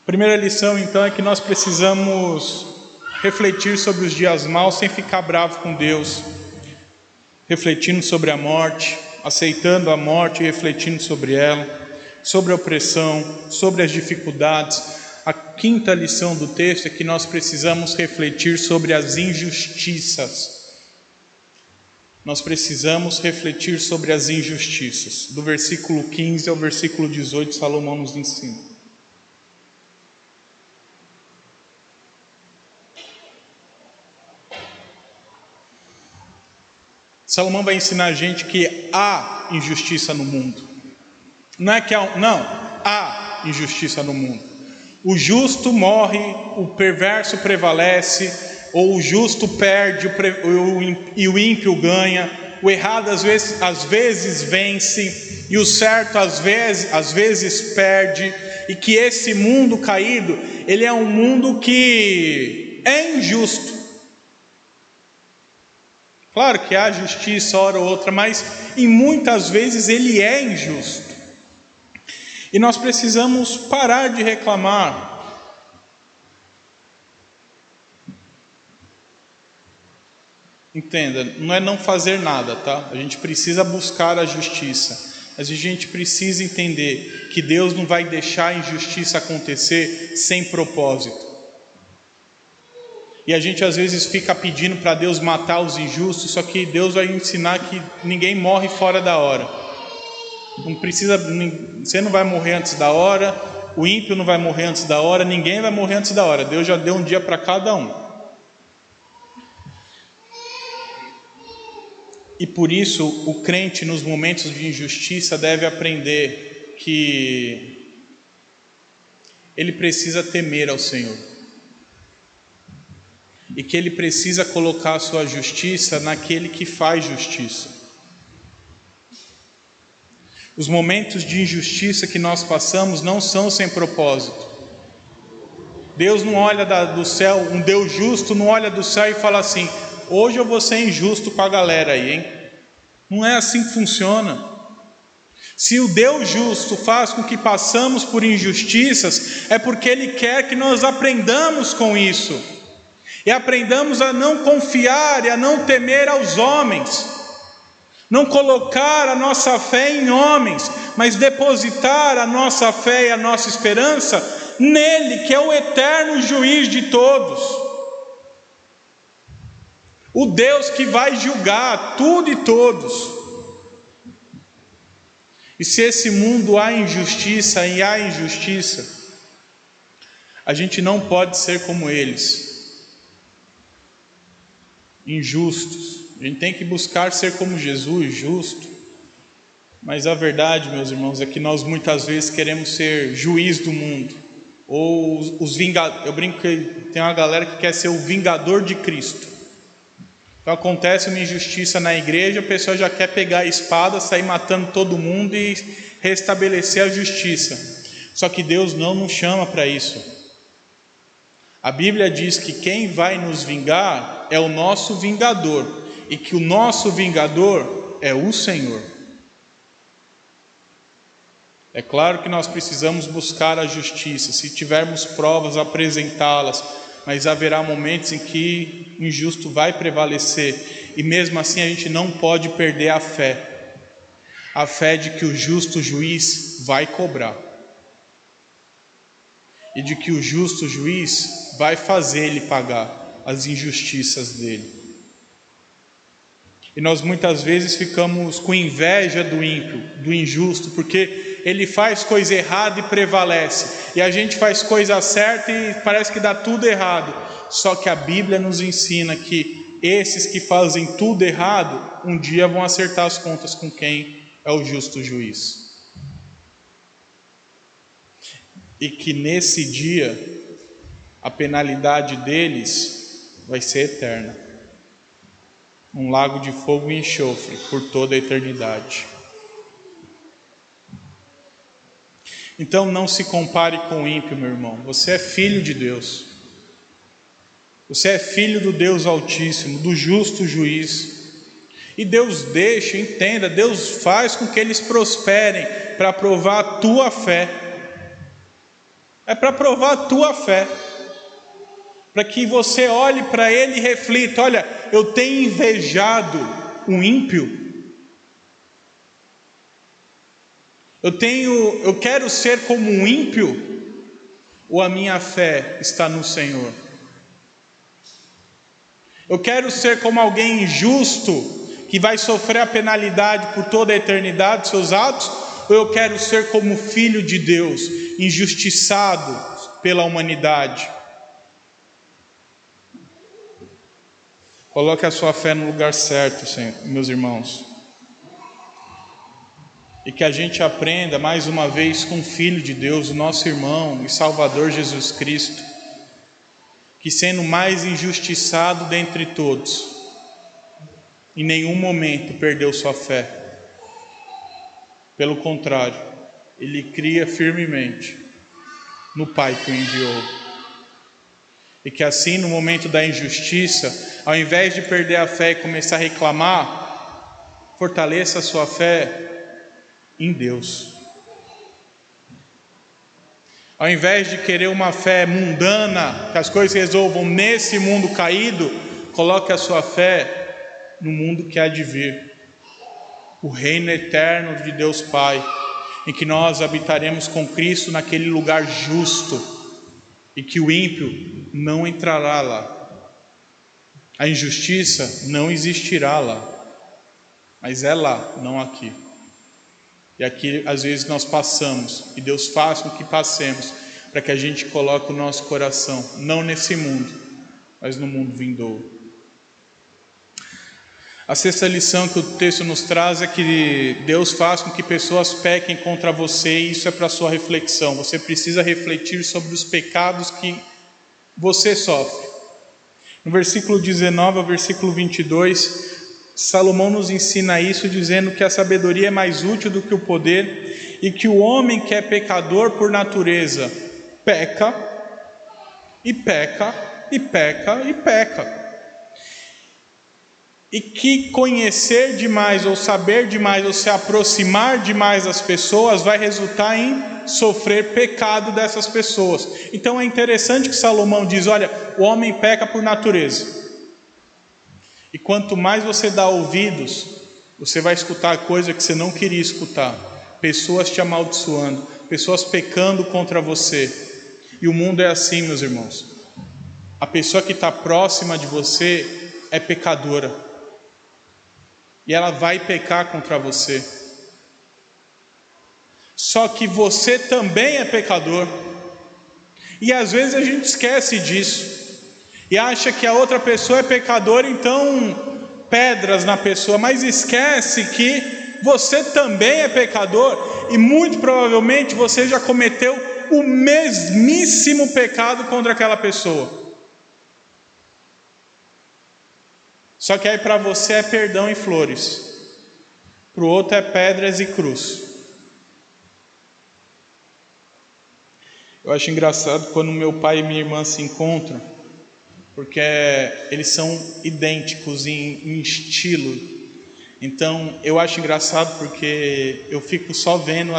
Primeira lição, então, é que nós precisamos refletir sobre os dias maus sem ficar bravo com Deus, refletindo sobre a morte, aceitando a morte e refletindo sobre ela, sobre a opressão, sobre as dificuldades. A quinta lição do texto é que nós precisamos refletir sobre as injustiças. Nós precisamos refletir sobre as injustiças. Do versículo 15 ao versículo 18, Salomão nos ensina. Salomão vai ensinar a gente que há injustiça no mundo. Não é que há injustiça no mundo. O justo morre, o perverso prevalece, ou o justo perde e o ímpio ganha. O errado às vezes vence, e o certo às vezes perde. E que esse mundo caído, ele é um mundo que é injusto. Claro que há justiça hora ou outra, mas em muitas vezes ele é injusto. E nós precisamos parar de reclamar. Entenda, não é não fazer nada, tá? A gente precisa buscar a justiça. Mas a gente precisa entender que Deus não vai deixar a injustiça acontecer sem propósito. E a gente às vezes fica pedindo para Deus matar os injustos, só que Deus vai ensinar que ninguém morre fora da hora. Não precisa, você não vai morrer antes da hora, o ímpio não vai morrer antes da hora, ninguém vai morrer antes da hora. Deus já deu um dia para cada um. E por isso o crente nos momentos de injustiça deve aprender que ele precisa temer ao Senhor. E que ele precisa colocar a sua justiça naquele que faz justiça. Os momentos de injustiça que nós passamos não são sem propósito. Deus não olha do céu, um Deus justo não olha do céu e fala assim: hoje eu vou ser injusto com a galera aí, hein? Não é assim que funciona. Se o Deus justo faz com que passamos por injustiças, é porque Ele quer que nós aprendamos com isso. E aprendamos a não confiar e a não temer aos homens. Não colocar a nossa fé em homens, mas depositar a nossa fé e a nossa esperança nele, que é o eterno juiz de todos. O Deus que vai julgar tudo e todos. E se esse mundo há injustiça e há injustiça, a gente não pode ser como eles. Injustos. A gente tem que buscar ser como Jesus, justo. Mas a verdade, meus irmãos, é que nós muitas vezes queremos ser juiz do mundo, ou os vingadores. Eu brinco que tem uma galera que quer ser o vingador de Cristo. Então acontece uma injustiça na igreja, a pessoa já quer pegar a espada, sair matando todo mundo e restabelecer a justiça. Só que Deus não nos chama para isso. A Bíblia diz que quem vai nos vingar é o nosso vingador, e que o nosso vingador é o Senhor. É claro que nós precisamos buscar a justiça, se tivermos provas, apresentá-las, mas haverá momentos em que o injusto vai prevalecer, e mesmo assim a gente não pode perder a fé de que o justo juiz vai cobrar, e de que o justo juiz vai fazer ele pagar as injustiças dele. E nós muitas vezes ficamos com inveja do ímpio, do injusto, porque ele faz coisa errada e prevalece, e a gente faz coisa certa e parece que dá tudo errado. Só que a Bíblia nos ensina que esses que fazem tudo errado, um dia vão acertar as contas com quem é o justo juiz. E que nesse dia, a penalidade deles vai ser eterna. Um lago de fogo e enxofre por toda a eternidade. Então não se compare com o ímpio, meu irmão. Você é filho de Deus. Você é filho do Deus Altíssimo, do justo juiz. E Deus deixa, entenda, Deus faz com que eles prosperem para provar a tua fé. É para provar a tua fé. Para que você olhe para ele e reflita: olha, eu tenho invejado um ímpio. Eu quero ser como um ímpio, ou a minha fé está no Senhor? Eu quero ser como alguém injusto, que vai sofrer a penalidade por toda a eternidade dos seus atos, ou eu quero ser como filho de Deus, injustiçado pela humanidade? Coloque a sua fé no lugar certo, meus irmãos. E que a gente aprenda mais uma vez com o Filho de Deus, o nosso irmão e Salvador Jesus Cristo, que sendo mais injustiçado dentre todos, em nenhum momento perdeu sua fé. Pelo contrário, ele cria firmemente no Pai que o enviou. E que assim, no momento da injustiça, ao invés de perder a fé e começar a reclamar, fortaleça a sua fé em Deus. Ao invés de querer uma fé mundana, que as coisas resolvam nesse mundo caído, coloque a sua fé no mundo que há de vir, o reino eterno de Deus Pai, em que nós habitaremos com Cristo naquele lugar justo, e que o ímpio não entrará lá, a injustiça não existirá lá, mas é lá, não aqui. E aqui às vezes nós passamos, e Deus faz com que passemos, para que a gente coloque o nosso coração, não nesse mundo, mas no mundo vindouro. A sexta lição que o texto nos traz é que Deus faz com que pessoas pequem contra você, e isso é para a sua reflexão. Você precisa refletir sobre os pecados que você sofre. No versículo 19 ao versículo 22, Salomão nos ensina isso, dizendo que a sabedoria é mais útil do que o poder, e que o homem que é pecador por natureza, peca, e peca, e peca, e peca. E que conhecer demais, ou saber demais, ou se aproximar demais das pessoas, vai resultar em sofrer pecado dessas pessoas. Então é interessante que Salomão diz, olha, o homem peca por natureza. E quanto mais você dá ouvidos, você vai escutar coisa que você não queria escutar. Pessoas te amaldiçoando, pessoas pecando contra você. E o mundo é assim, meus irmãos. A pessoa que está próxima de você é pecadora. E ela vai pecar contra você. Só que você também é pecador. E às vezes a gente esquece disso. E acha que a outra pessoa é pecadora, então pedras na pessoa. Mas esquece que você também é pecador. E muito provavelmente você já cometeu o mesmíssimo pecado contra aquela pessoa. Só que aí para você é perdão e flores, para o outro é pedras e cruz. Eu acho engraçado quando meu pai e minha irmã se encontram, porque eles são idênticos em estilo. Então eu acho engraçado porque eu fico só vendo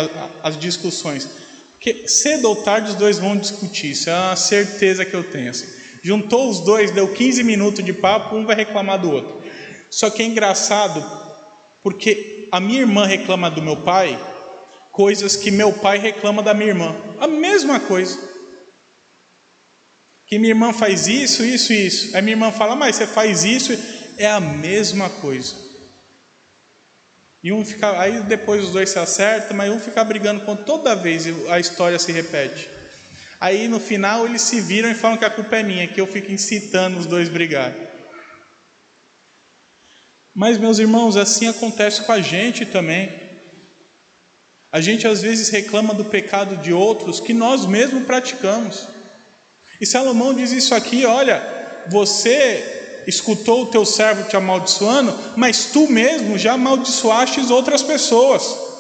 as discussões, porque cedo ou tarde os dois vão discutir, isso é uma certeza que eu tenho assim. Juntou os dois, deu 15 minutos de papo, um vai reclamar do outro. Só que é engraçado, porque a minha irmã reclama do meu pai, coisas que meu pai reclama da minha irmã. A mesma coisa. Que minha irmã faz isso, isso, isso. Aí minha irmã fala, mas você faz isso, é a mesma coisa. E um fica, aí depois os dois se acertam, mas um fica brigando com toda vez a história se repete. Aí no final eles se viram e falam que a culpa é minha, que eu fico incitando os dois a brigar. Mas meus irmãos, assim acontece com a gente também. A gente às vezes reclama do pecado de outros que nós mesmos praticamos. E Salomão diz isso aqui, olha, você escutou o teu servo te amaldiçoando, mas tu mesmo já amaldiçoaste outras pessoas.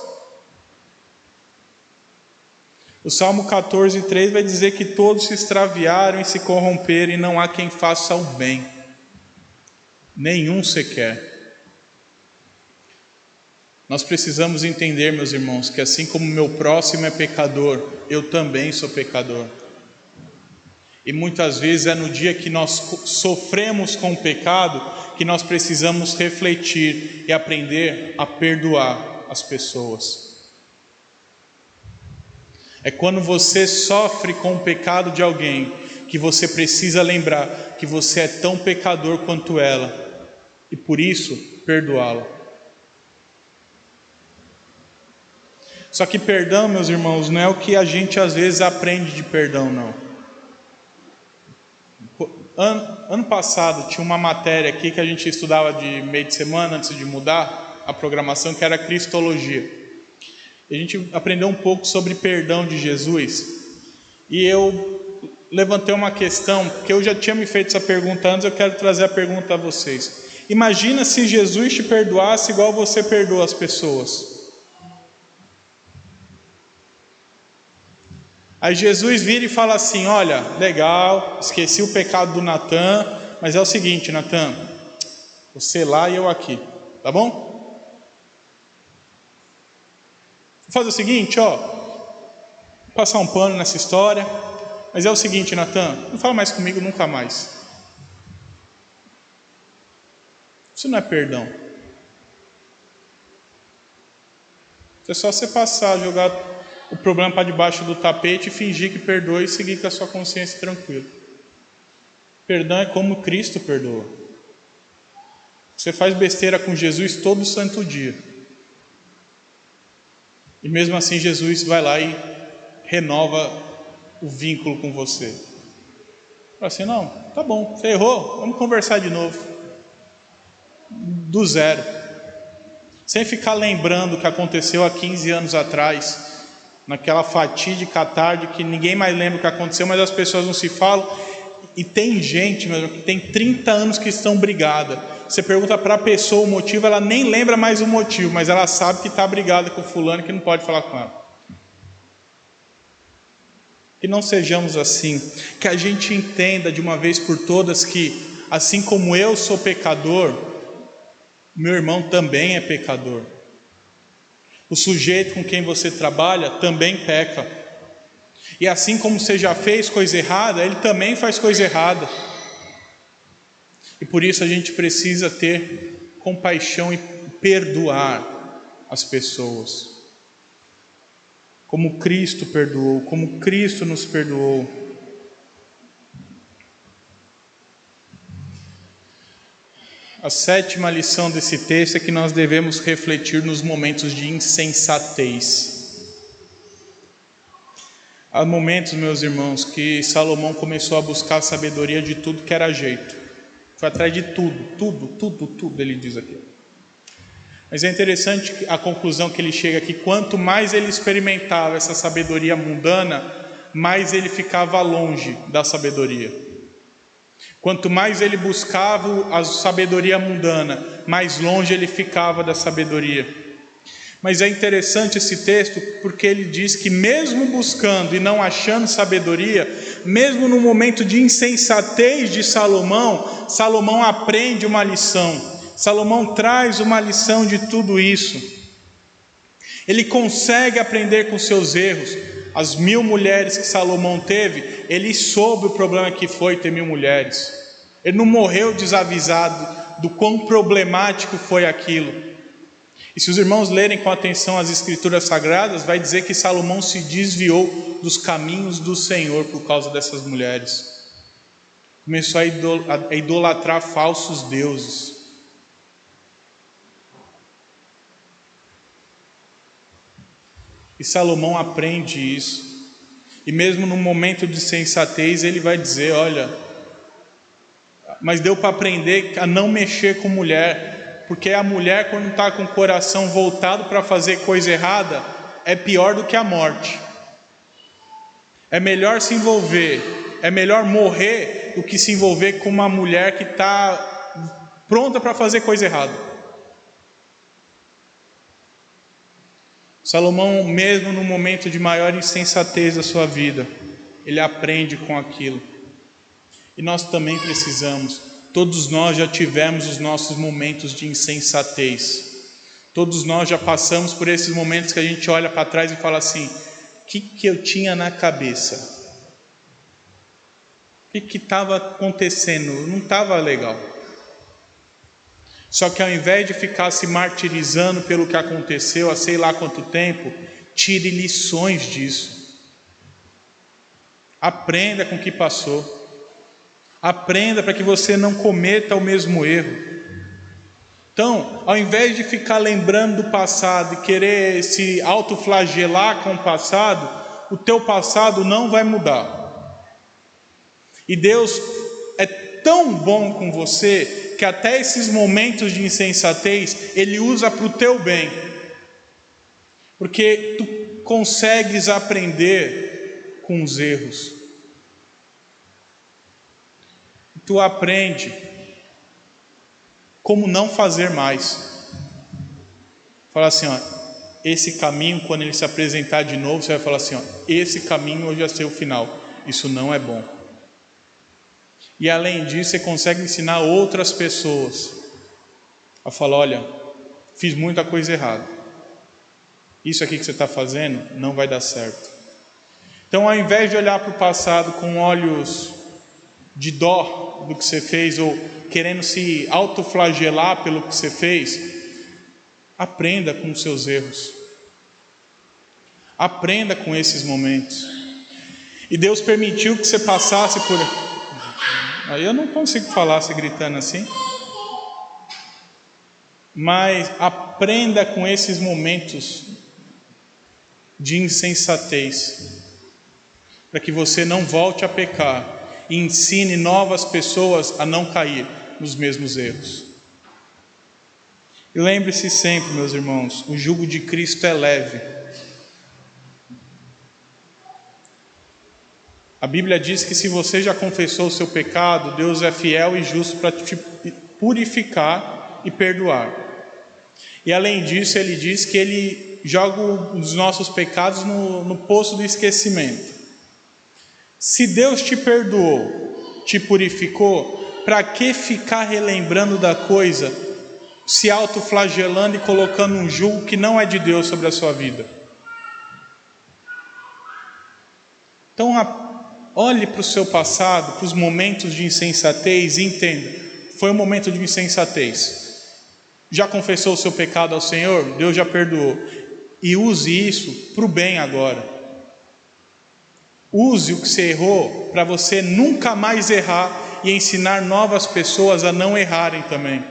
O Salmo 14:3 vai dizer que todos se extraviaram e se corromperam, e não há quem faça o bem, nenhum sequer. Nós precisamos entender, meus irmãos, que assim como meu próximo é pecador, eu também sou pecador. E muitas vezes é no dia que nós sofremos com o pecado que nós precisamos refletir e aprender a perdoar as pessoas. É quando você sofre com o pecado de alguém que você precisa lembrar que você é tão pecador quanto ela, e por isso perdoá-la. Só que perdão, meus irmãos, não é o que a gente às vezes aprende de perdão, não. Ano passado tinha uma matéria aqui que a gente estudava de meio de semana antes de mudar a programação, que era Cristologia. E a gente aprendeu um pouco sobre perdão de Jesus. E eu levantei uma questão, porque eu já tinha me feito essa pergunta antes, eu quero trazer a pergunta a vocês. Imagina se Jesus te perdoasse igual você perdoa as pessoas. Aí Jesus vira e fala assim: olha, legal, esqueci o pecado do Natan, mas é o seguinte, Natan, você lá e eu aqui, tá bom? Vou fazer o seguinte, vou passar um pano nessa história, mas é o seguinte, Natan, não fala mais comigo nunca mais. Isso não é perdão. É só você passar, jogar o problema para debaixo do tapete, fingir que perdoa e seguir com a sua consciência tranquila. Perdão é como Cristo perdoa. Você faz besteira com Jesus todo santo dia, e mesmo assim Jesus vai lá e renova o vínculo com você. Fala assim: não, tá bom, você errou, vamos conversar de novo, do zero, sem ficar lembrando o que aconteceu há 15 anos atrás, naquela fatídica tarde que ninguém mais lembra o que aconteceu, mas as pessoas não se falam. E tem gente mesmo que tem 30 anos que estão brigadas. Você pergunta para a pessoa o motivo, ela nem lembra mais o motivo, mas ela sabe que está brigada com fulano e que não pode falar com ela. Que não sejamos assim, que a gente entenda de uma vez por todas que, assim como eu sou pecador, meu irmão também é pecador. O sujeito com quem você trabalha também peca. E assim como você já fez coisa errada, ele também faz coisa errada. E por isso a gente precisa ter compaixão e perdoar as pessoas. Como Cristo perdoou, como Cristo nos perdoou. A sétima lição desse texto é que nós devemos refletir nos momentos de insensatez. Há momentos, meus irmãos, que Salomão começou a buscar a sabedoria de tudo que era jeito. Foi atrás de tudo, ele diz aqui. Mas é interessante a conclusão que ele chega aqui: quanto mais ele experimentava essa sabedoria mundana, mais ele ficava longe da sabedoria. Quanto mais ele buscava a sabedoria mundana, mais longe ele ficava da sabedoria. Mas é interessante esse texto, porque ele diz que mesmo buscando e não achando sabedoria, mesmo no momento de insensatez de Salomão, Salomão aprende uma lição. Salomão traz uma lição de tudo isso. Ele consegue aprender com seus erros. As 1000 mulheres que Salomão teve, ele soube o problema que foi ter 1000 mulheres. Ele não morreu desavisado do quão problemático foi aquilo. E se os irmãos lerem com atenção as escrituras sagradas, vai dizer que Salomão se desviou dos caminhos do Senhor por causa dessas mulheres. Começou a idolatrar falsos deuses. E Salomão aprende isso. E mesmo no momento de sensatez, ele vai dizer: olha, mas deu para aprender a não mexer com mulher, porque a mulher, quando está com o coração voltado para fazer coisa errada, é pior do que a morte. É melhor se envolver, é melhor morrer do que se envolver com uma mulher que está pronta para fazer coisa errada. Salomão, mesmo no momento de maior insensatez da sua vida, ele aprende com aquilo. E nós também precisamos. Todos nós já tivemos os nossos momentos de insensatez. Todos nós já passamos por esses momentos que a gente olha para trás e fala assim: o que eu tinha na cabeça? O que estava acontecendo? Não estava legal. Só que ao invés de ficar se martirizando pelo que aconteceu há sei lá quanto tempo, tire lições disso. Aprenda com o que passou. Aprenda para que você não cometa o mesmo erro. Então, ao invés de ficar lembrando do passado e querer se autoflagelar com o passado, o teu passado não vai mudar. E Deus é tão bom com você que até esses momentos de insensatez Ele usa para o teu bem, porque tu consegues aprender com os erros, tu aprende como não fazer mais. Fala assim, ó, esse caminho, quando ele se apresentar de novo, você vai falar assim, ó, esse caminho hoje vai ser o final, isso não é bom. E além disso, você consegue ensinar outras pessoas a falar, olha, fiz muita coisa errada, isso aqui que você está fazendo não vai dar certo. Então, ao invés de olhar para o passado com olhos de dó do que você fez, ou querendo se autoflagelar pelo que você fez, aprenda com os seus erros, aprenda com esses momentos. E Deus permitiu que você passasse por... Aí eu não consigo falar se gritando assim. Mas aprenda com esses momentos de insensatez, para que você não volte a pecar e ensine novas pessoas a não cair nos mesmos erros. E lembre-se sempre, meus irmãos, o jugo de Cristo é leve. A Bíblia diz que se você já confessou o seu pecado, Deus é fiel e justo para te purificar e perdoar. E além disso, Ele diz que Ele joga os nossos pecados no poço do esquecimento. Se Deus te perdoou, te purificou, para que ficar relembrando da coisa, se autoflagelando e colocando um jugo que não é de Deus sobre a sua vida? Então, olhe para o seu passado, para os momentos de insensatez e entenda, foi um momento de insensatez. Já confessou o seu pecado ao Senhor? Deus já perdoou. E use isso para o bem agora. Use o que você errou para você nunca mais errar e ensinar novas pessoas a não errarem também.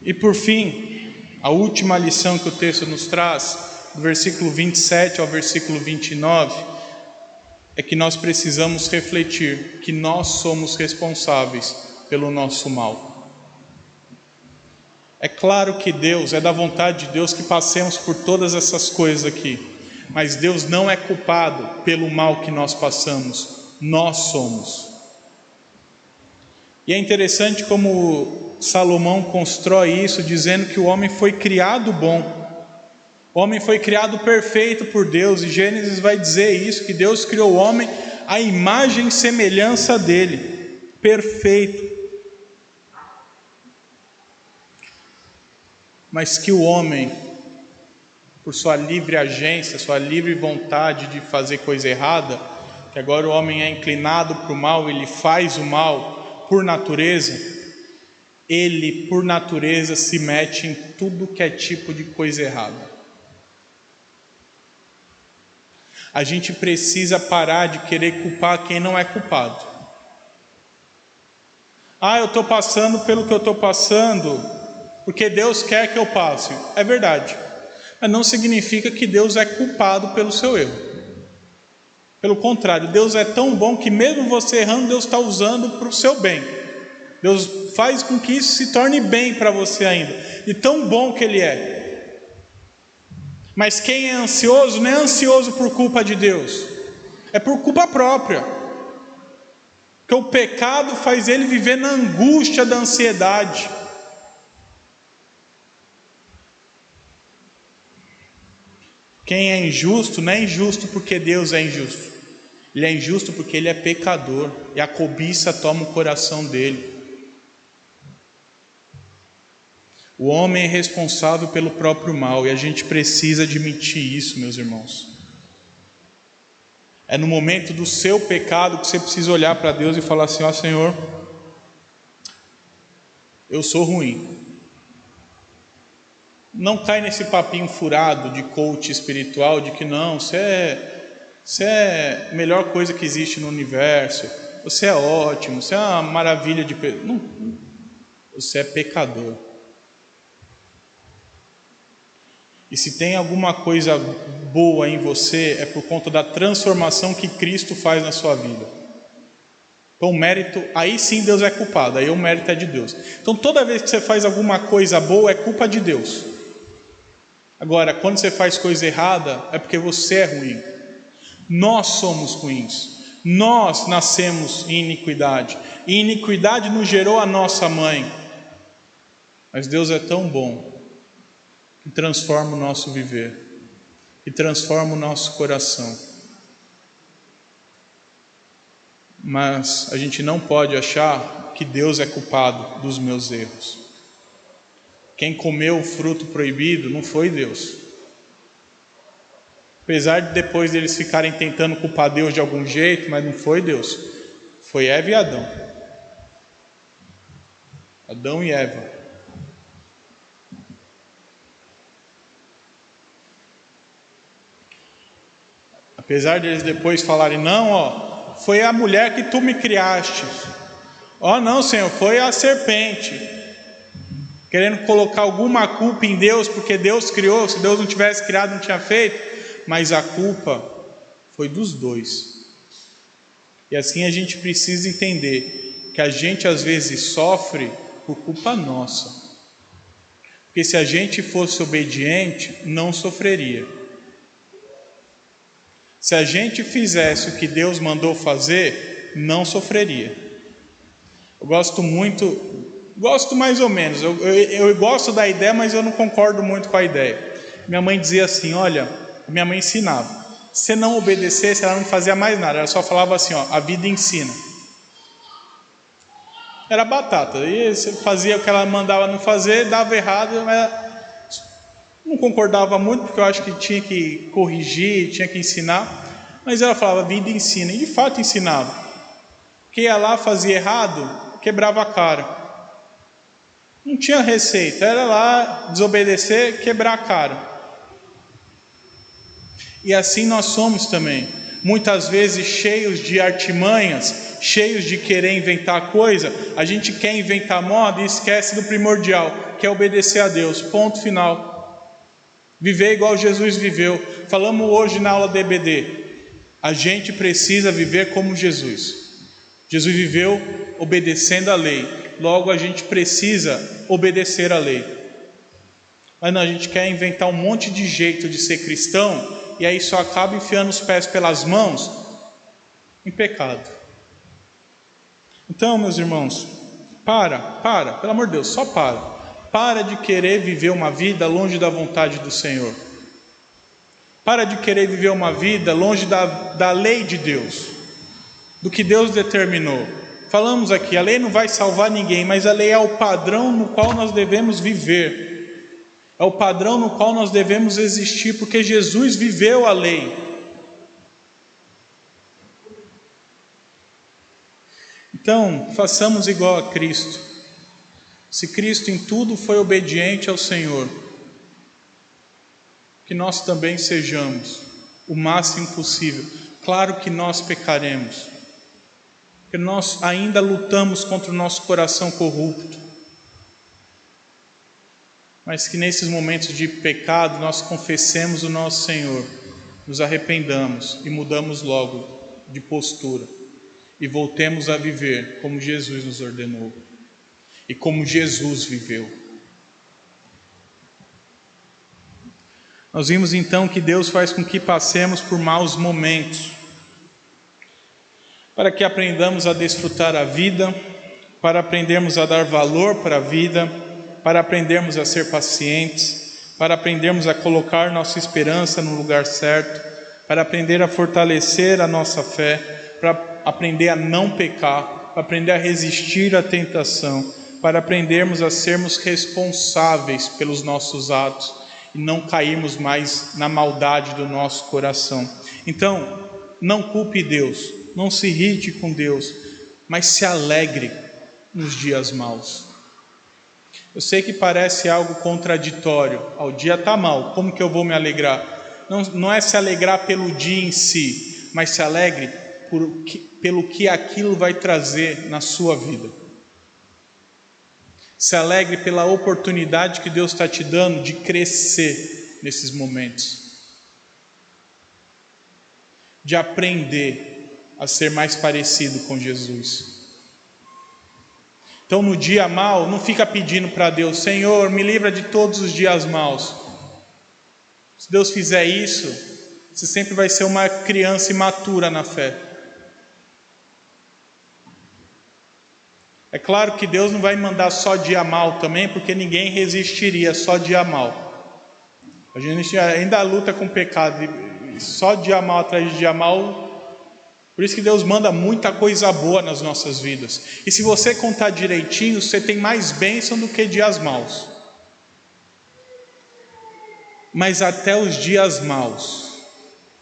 E por fim, a última lição que o texto nos traz, do versículo 27 ao versículo 29, é que nós precisamos refletir que nós somos responsáveis pelo nosso mal. É claro que Deus, é da vontade de Deus que passemos por todas essas coisas aqui, mas Deus não é culpado pelo mal que nós passamos, nós somos. E é interessante como Salomão constrói isso, dizendo que o homem foi criado bom, o homem foi criado perfeito por Deus, e Gênesis vai dizer isso, que Deus criou o homem à imagem e semelhança dele, perfeito. Mas que o homem, por sua livre agência, sua livre vontade de fazer coisa errada, que agora o homem é inclinado para o mal, ele faz o mal por natureza, ele por natureza se mete em tudo que é tipo de coisa errada. A gente precisa parar de querer culpar quem não é culpado. Eu estou passando pelo que eu estou passando porque Deus quer que eu passe. É verdade, mas não significa que Deus é culpado pelo seu erro. Pelo contrário, Deus é tão bom que mesmo você errando, Deus está usando para o seu bem. Deus faz com que isso se torne bem para você ainda, e tão bom que Ele é. Mas quem é ansioso, não é ansioso por culpa de Deus, é por culpa própria, porque o pecado faz ele viver na angústia da ansiedade. Quem é injusto não é injusto porque Deus é injusto, ele é injusto porque ele é pecador, e a cobiça toma o coração dele. O homem é responsável pelo próprio mal, e a gente precisa admitir isso, meus irmãos. É no momento do seu pecado que você precisa olhar para Deus e falar assim: Senhor, eu sou ruim. Não cai nesse papinho furado de coach espiritual, de que não, você é a melhor coisa que existe no universo, você é ótimo, você é uma maravilha de... Não, você é pecador. E se tem alguma coisa boa em você é por conta da transformação que Cristo faz na sua vida. Então o mérito, aí sim Deus é culpado, aí o mérito é de Deus. Então toda vez que você faz alguma coisa boa é culpa de Deus. Agora, quando você faz coisa errada, é porque você é ruim. Nós somos ruins. Nós nascemos em iniquidade. E iniquidade nos gerou a nossa mãe. Mas Deus é tão bom que transforma o nosso viver, que transforma o nosso coração. Mas a gente não pode achar que Deus é culpado dos meus erros. Quem comeu o fruto proibido não foi Deus. Apesar de depois deles ficarem tentando culpar Deus de algum jeito, mas não foi Deus. Foi Eva e Adão. Adão e Eva. Apesar de eles depois falarem, não, foi a mulher que tu me criaste. Não, Senhor, foi a serpente. Querendo colocar alguma culpa em Deus, porque Deus criou, se Deus não tivesse criado, não tinha feito. Mas a culpa foi dos dois. E assim a gente precisa entender que a gente às vezes sofre por culpa nossa. Porque se a gente fosse obediente, não sofreria. Se a gente fizesse o que Deus mandou fazer, não sofreria. Eu gosto mais ou menos, eu gosto da ideia, mas eu não concordo muito com a ideia. Minha mãe dizia assim, minha mãe ensinava, se você não obedecesse, ela não fazia mais nada, ela só falava assim, a vida ensina. Era batata, e você fazia o que ela mandava não fazer, dava errado, mas não concordava muito, porque eu acho que tinha que corrigir, tinha que ensinar, mas ela falava, vida ensina, e de fato ensinava. Quem ia lá, fazia errado, quebrava a cara. Não tinha receita, era lá desobedecer, quebrar a cara. E assim nós somos também, muitas vezes cheios de artimanhas, cheios de querer inventar coisa. A gente quer inventar moda e esquece do primordial, que é obedecer a Deus, ponto final. Viver igual Jesus viveu. Falamos hoje na aula da EBD, a gente precisa viver como Jesus. Jesus viveu obedecendo a lei, logo a gente precisa obedecer a lei. Mas não, a gente quer inventar um monte de jeito de ser cristão, e aí só acaba enfiando os pés pelas mãos em pecado. Então, meus irmãos, pelo amor de Deus, só para de querer viver uma vida longe da vontade do Senhor. Para de querer viver uma vida longe da lei de Deus, do que Deus determinou. Falamos aqui, a lei não vai salvar ninguém, mas a lei é o padrão no qual nós devemos viver. É o padrão no qual nós devemos existir, porque Jesus viveu a lei. Então, façamos igual a Cristo. Se Cristo em tudo foi obediente ao Senhor, que nós também sejamos o máximo possível. Claro que nós pecaremos, porque nós ainda lutamos contra o nosso coração corrupto. Mas que nesses momentos de pecado nós confessemos o nosso Senhor, nos arrependamos e mudamos logo de postura e voltemos a viver como Jesus nos ordenou e como Jesus viveu. Nós vimos então que Deus faz com que passemos por maus momentos, para que aprendamos a desfrutar a vida, para aprendermos a dar valor para a vida, para aprendermos a ser pacientes, para aprendermos a colocar nossa esperança no lugar certo, para aprender a fortalecer a nossa fé, para aprender a não pecar, para aprender a resistir à tentação, para aprendermos a sermos responsáveis pelos nossos atos e não cairmos mais na maldade do nosso coração. Então, não culpe Deus, não se irrite com Deus, mas se alegre nos dias maus. Eu sei que parece algo contraditório. O dia está mal, como que eu vou me alegrar? Não é se alegrar pelo dia em si, mas se alegre pelo que aquilo vai trazer na sua vida. Se alegre pela oportunidade que Deus está te dando de crescer nesses momentos. de aprender a ser mais parecido com Jesus. Então no dia mau, não fica pedindo para Deus: Senhor, me livra de todos os dias maus. Se Deus fizer isso, você sempre vai ser uma criança imatura na fé. É claro que Deus não vai mandar só dia mau também, porque ninguém resistiria só dia mau. A gente ainda luta com o pecado, e só dia mau atrás de dia mau. Por isso que Deus manda muita coisa boa nas nossas vidas. E se você contar direitinho, você tem mais bênção do que dias maus. Mas até os dias maus,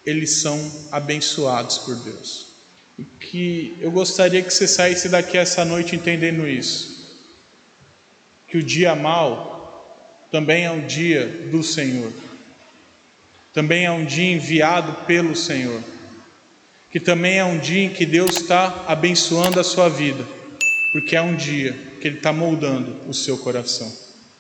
eles são abençoados por Deus. E que eu gostaria que você saísse daqui essa noite entendendo isso. Que o dia mau também é um dia do Senhor. Também é um dia enviado pelo Senhor. Que também é um dia em que Deus está abençoando a sua vida. Porque é um dia que Ele está moldando o seu coração.